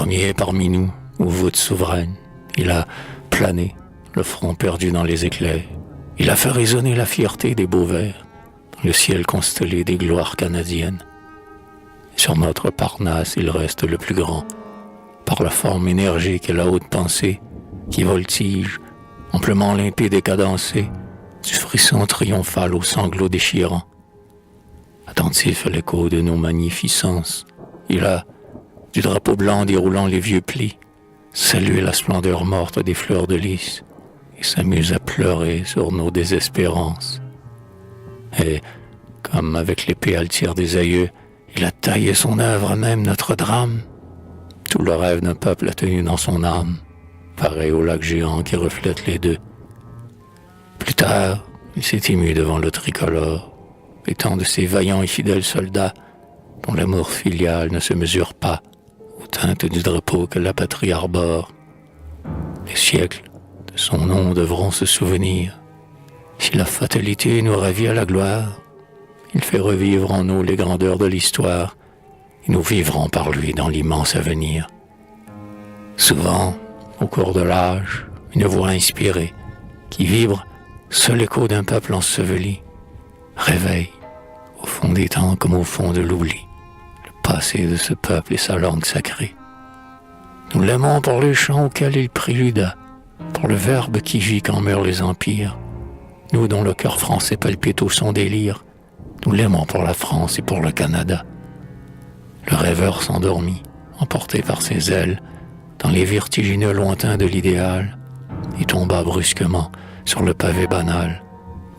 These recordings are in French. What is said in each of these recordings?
premier parmi nous, aux voûtes souveraines, il a plané, le front perdu dans les éclairs. Il a fait résonner la fierté des beaux vers, dans le ciel constellé des gloires canadiennes. Sur notre Parnasse, il reste le plus grand, par la forme énergique et la haute pensée, qui voltige, amplement limpide et cadencée, du frisson triomphal aux sanglots déchirants. Attentif à l'écho de nos magnificences, il a, du drapeau blanc déroulant les vieux plis, salué la splendeur morte des fleurs de lys, et s'amuse à pleurer sur nos désespérances. Et, comme avec l'épée altière des aïeux, il a taillé son œuvre, même notre drame. Tout le rêve d'un peuple a tenu dans son âme, pareil au lac géant qui reflète les deux. Plus tard, il s'est ému devant le tricolore, étant de ces vaillants et fidèles soldats dont l'amour filial ne se mesure pas aux teintes du drapeau que la patrie arbore. Les siècles de son nom devront se souvenir. Si la fatalité nous ravit à la gloire, il fait revivre en nous les grandeurs de l'histoire, et nous vivrons par lui dans l'immense avenir. Souvent, au cours de l'âge, une voix inspirée, qui vibre, seul écho d'un peuple enseveli, réveille, au fond des temps comme au fond de l'oubli, le passé de ce peuple et sa langue sacrée. Nous l'aimons pour les chants auxquels il préluda, pour le verbe qui gît quand meurent les empires. Nous dont le cœur français palpite au son des lyres, nous l'aimons pour la France et pour le Canada. Le rêveur s'endormit, emporté par ses ailes, dans les vertigineux lointains de l'idéal, et tomba brusquement sur le pavé banal,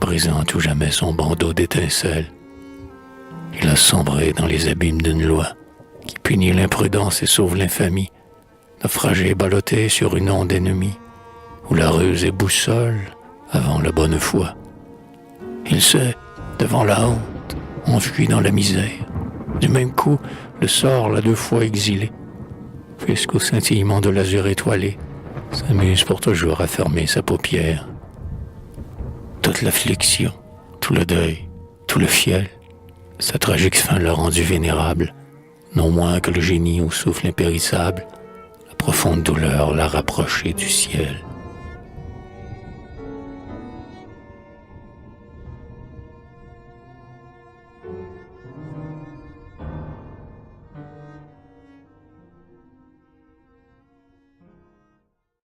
brisant à tout jamais son bandeau d'étincelles. Il a sombré dans les abîmes d'une loi qui punit l'imprudence et sauve l'infamie, naufragé ballotté sur une onde ennemie, où la ruse est boussole avant la bonne foi. Il s'est, devant la honte, enfui dans la misère. Du même coup, le sort l'a 2 fois exilé, puisqu'au scintillement de l'azur étoilé, s'amuse pour toujours à fermer sa paupière. Toute l'affliction, tout le deuil, tout le fiel, sa tragique fin l'a rendu vénérable, non moins que le génie au souffle impérissable, la profonde douleur l'a rapproché du ciel.